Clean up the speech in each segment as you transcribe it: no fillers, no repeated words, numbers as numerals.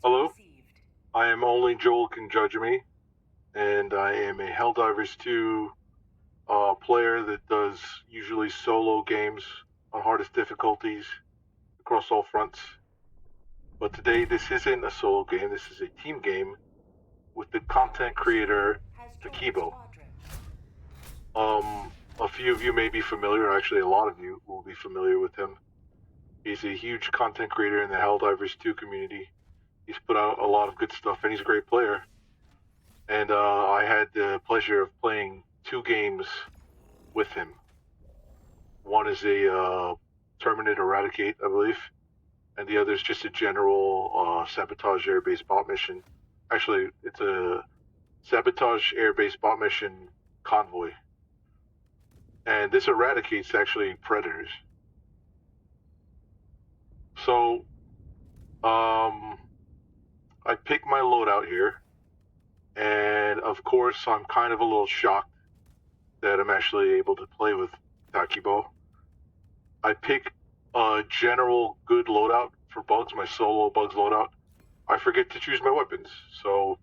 Hello, I am only Joel Can Judge Me, and I am a Helldivers 2 player that does usually solo games on hardest difficulties across all fronts. But today this isn't a solo game, this is a team game with the content creator Takibo. A few of you may be familiar, actually a lot of you will be familiar with him. He's a huge content creator in the Helldivers 2 community. He's put out a lot of good stuff, and he's a great player. And I had the pleasure of playing 2 games with him. One is a Terminid Eradicate, I believe, and the other is just a general sabotage air-based bot mission. Actually, it's a sabotage air-based bot mission convoy. And this eradicates actually predators. So, I picked my loadout here, and of course I'm kind of a little shocked that I'm actually able to play with Takibo. I pick a general good loadout for bugs, my solo bugs loadout. I forget to choose my weapons, so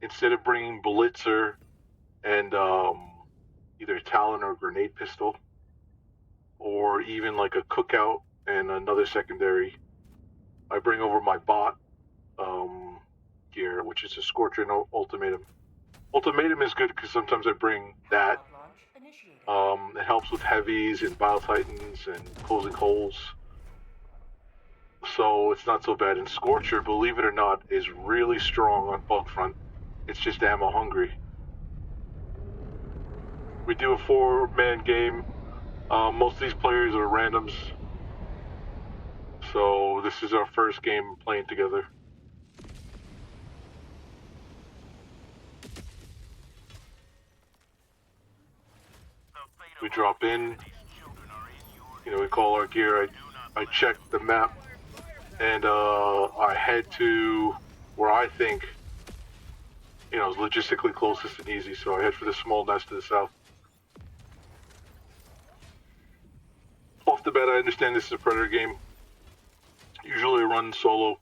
instead of bringing Blitzer and either Talon or grenade pistol, or even like a cookout and another secondary, I bring over my bot gear, which is a Scorcher and Ultimatum. Ultimatum is good because sometimes I bring that. It helps with heavies and Bile Titans and closing holes. So it's not so bad. And Scorcher, believe it or not, is really strong on bug front. It's just ammo hungry. We do a 4-man game. Most of these players are randoms. So this is our first game playing together. We drop in, we call our gear. I check the map, and I head to where I think, is logistically closest and easy, so I head for the small nest to the south. Off the bat, I understand this is a Predator game. Usually I run solo.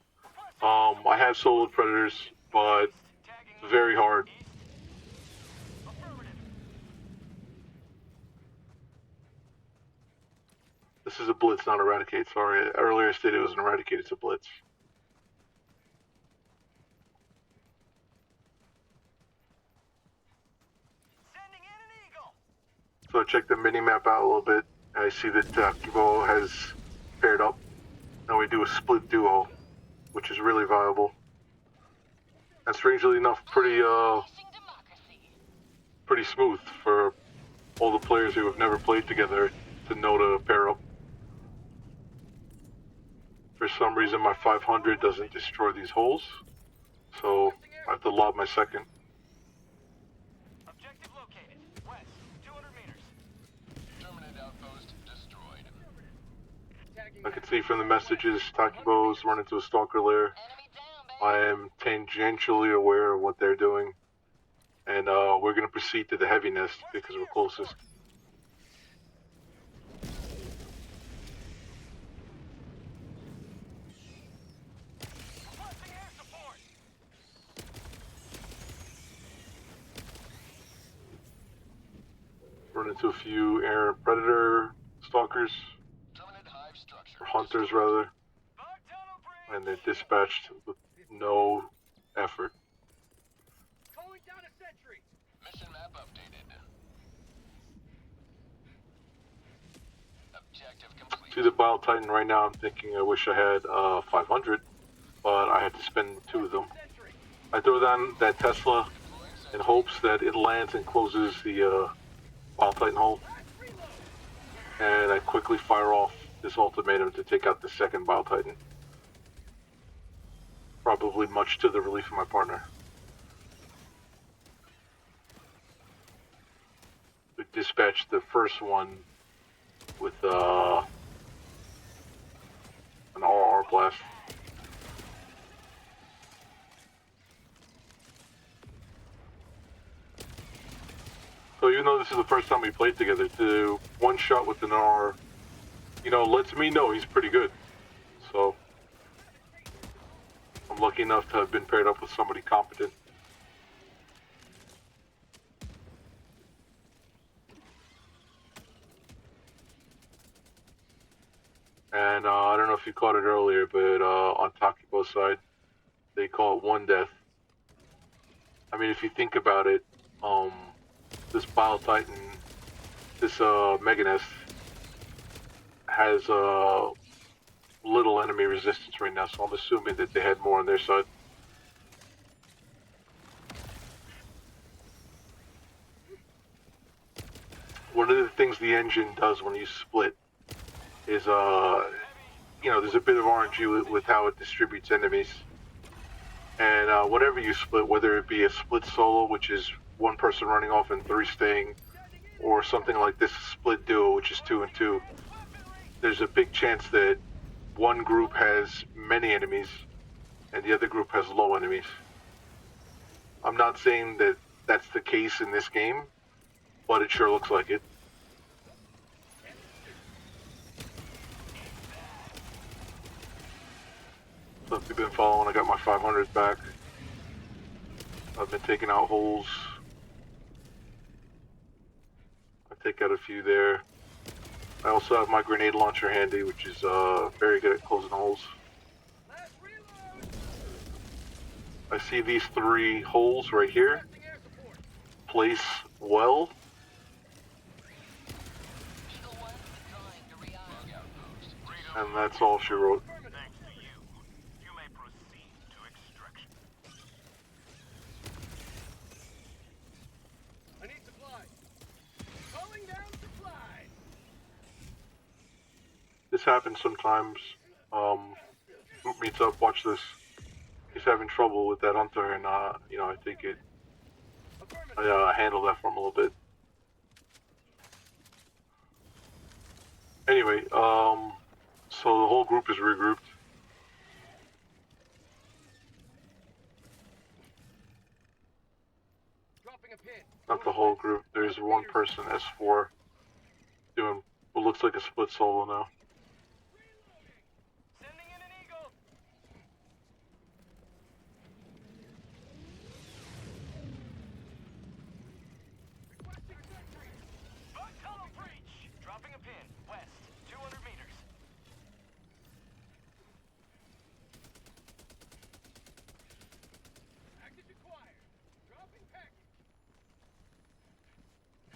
I have soloed Predators, but it's very hard. This is a Blitz, not Eradicate. Sorry, earlier I stated it was an Eradicate. It's a Blitz. So I checked the mini-map out a little bit, and I see that Takibo has paired up. And we do a split duo, which is really viable. And strangely enough, pretty smooth for all the players who have never played together to know to pair up. For some reason, my 500 doesn't destroy these holes, so I have to lob my second. Objective located. West, 200 meters. Terminid outpost destroyed. I can see from the messages, Takibo's run into a stalker lair. I am tangentially aware of what they're doing, and we're going to proceed to the heavy nest because we're closest. Run into a few air predator stalkers, or hunters rather, and they're dispatched with no effort. Calling down a sentry. Mission map updated. Objective complete. See the Bile Titan right now, I'm thinking I wish I had 500, but I had to spend 2 of them. I throw down that Tesla in hopes that it lands and closes the Bile Titan hole, and I quickly fire off this ultimatum to take out the second Bile Titan. Probably much to the relief of my partner. We dispatched the first one with an RR blast. So even though this is the first time we played together, to one shot with an RR, lets me know he's pretty good. So I'm lucky enough to have been paired up with somebody competent. And I don't know if you caught it earlier, but on Takibo's side, they call it one death. I mean, if you think about it, this Bile Titan, this Meganess, has little enemy resistance right now, so I'm assuming that they had more on their side. One of the things the engine does when you split is, you know, there's a bit of RNG with how it distributes enemies. And whenever you split, whether it be a split solo, which is one person running off and 3 staying, or something like this split duo, which is 2 and 2, there's a big chance that one group has many enemies and the other group has low enemies. I'm not saying that that's the case in this game, but it sure looks like it. So if you've been following, I got my 500s back. I've been taking out holes. I take out a few there. I also have my grenade launcher handy, which is very good at closing holes. I see these 3 holes right here. Place well. And that's all she wrote. This happens sometimes. Group meets up, watch this. He's having trouble with that hunter, and you know, I take it. I handle that for him a little bit. Anyway, so the whole group is regrouped. Not the whole group. There's one person, S4, doing what looks like a split solo now.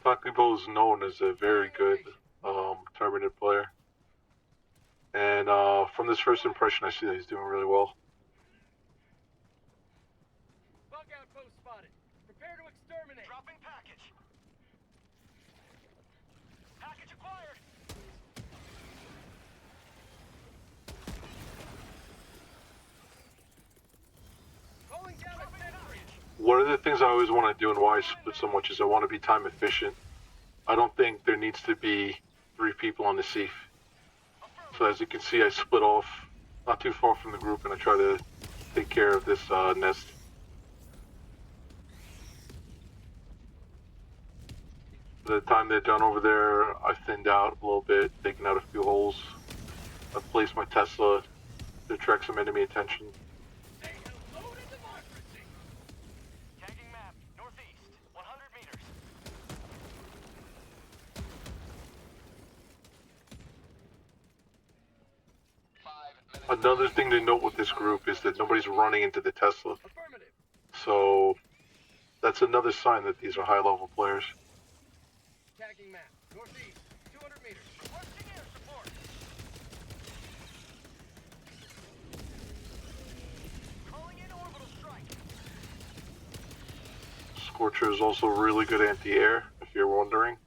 Takibo is known as a very good Terminid player. And from this first impression, I see that he's doing really well. Bug outpost spotted. Prepare to exterminate. Dropping package. Package acquired. Calling down a sentry. One of the things I always want to do and why I split so much is I want to be time efficient. I don't think there needs to be 3 people on the Seaf. So as you can see, I split off not too far from the group and I try to take care of this nest. By the time they're done over there, I thinned out a little bit, taking out a few holes. I placed my Tesla to attract some enemy attention. Another thing to note with this group is that nobody's running into the Tesla. So that's another sign that these are high-level players. Tagging map. Northeast. 200 meters. Requesting air support. Calling in orbital strike. Scorcher is also really good anti-air, if you're wondering.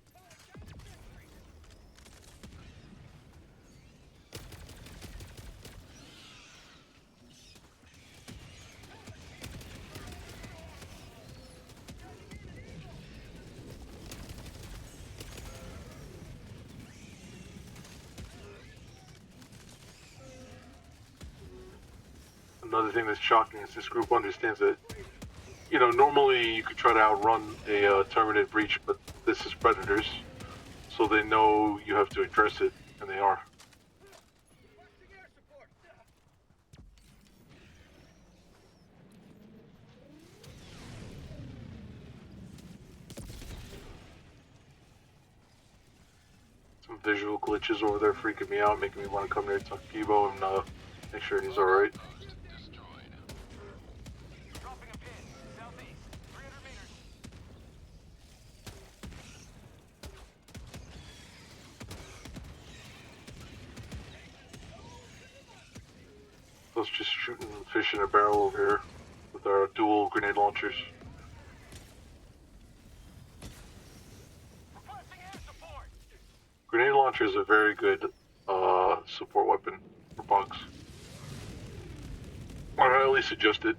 Another thing that's shocking is this group understands that, you know, normally you could try to outrun a Terminid breach, but this is Predators, so they know you have to address it, and they are. visual glitches over there freaking me out, making me want to come near Takibo and make sure he's alright. Dropping a pin. Southeast. 300 meters. Us just shooting fish in a barrel over here with our dual grenade launchers. Requesting air support. Grenade launcher is a very good support weapon for bugs. I highly suggest it.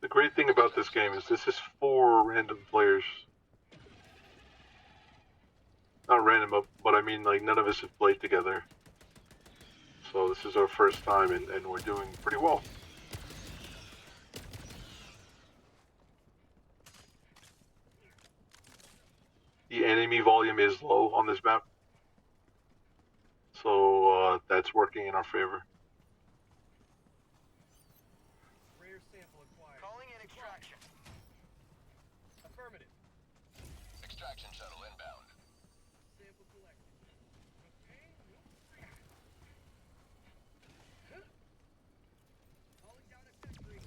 The great thing about this game is this is 4 random players. Not random, but I mean like none of us have played together. So this is our first time and we're doing pretty well. The enemy volume is low on this map. So that's working in our favor. Rare sample acquired. Calling in extraction. Affirmative. Extraction shuttle inbound. Sample collected. Calling down a sentry.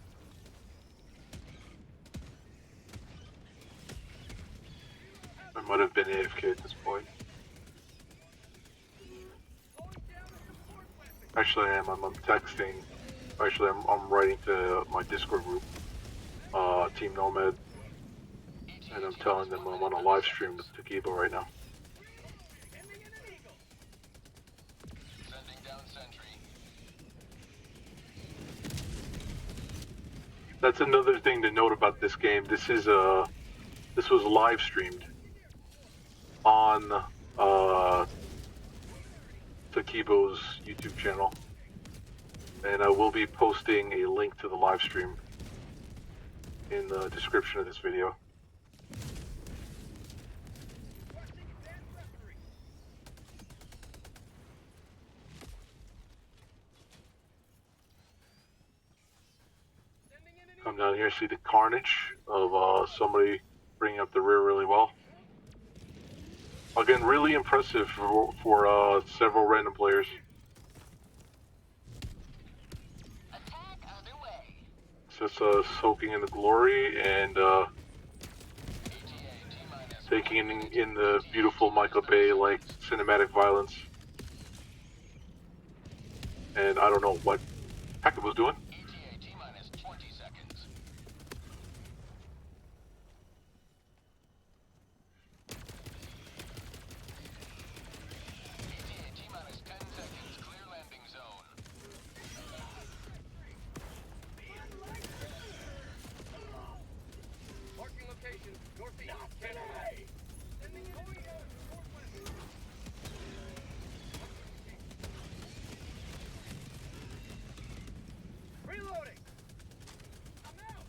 I might have been AFK at this point. Actually, I am. I'm texting. Actually, I'm writing to my Discord group, Team Nomad, and I'm telling them I'm on a live stream with Takibo right now. Sending down sentry. That's another thing to note about this game. This was live streamed on Takibo's YouTube channel, and I will be posting a link to the live stream in the description of this video. Come down here, see the carnage of somebody bringing up the rear really well. Again, really impressive for several random players. Attack underway. Just soaking in the glory and taking in the beautiful Michael Bay-like cinematic violence. And I don't know what Takibo's doing. ETA T-minus 20 seconds. ETA T-minus 10 seconds. Clear landing zone. Marking location. Northeast. Canada. Reloading. I'm out.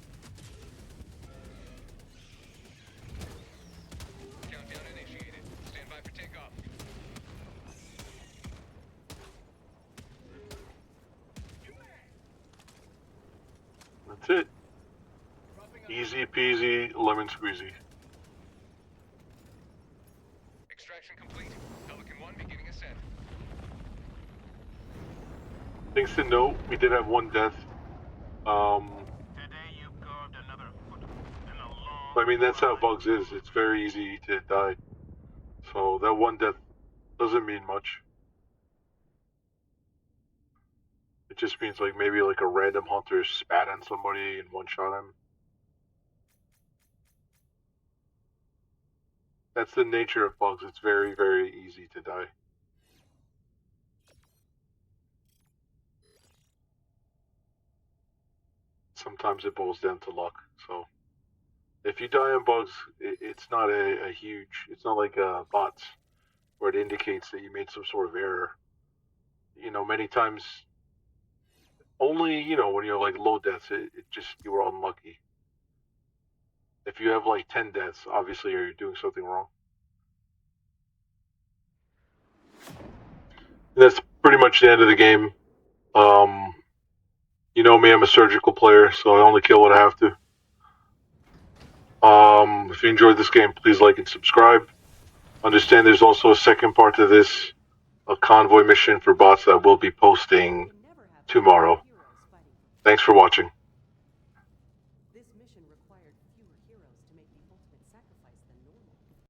Countdown initiated. Stand by for takeoff. That's it. Easy peasy, lemon squeezy. Extraction complete. Pelican 1 beginning ascent. Things to note, we did have 1 death. Today you carved another foot in a long I mean, that's how Bugs is. It's very easy to die. So that 1 death doesn't mean much. It just means like maybe like a random hunter spat on somebody and one-shot him. That's the nature of Bugs. It's very, very easy to die. Sometimes it boils down to luck. So if you die on Bugs, it's not a huge, it's not like bots where it indicates that you made some sort of error. many times, only, when you're like low deaths, it just, you were unlucky. If you have like 10 deaths, obviously you're doing something wrong. And that's pretty much the end of the game. You know me, I'm a surgical player, so I only kill what I have to. If you enjoyed this game, please like and subscribe. Understand there's also a second part to this, a convoy mission for bots that we'll be posting tomorrow. Thanks for watching.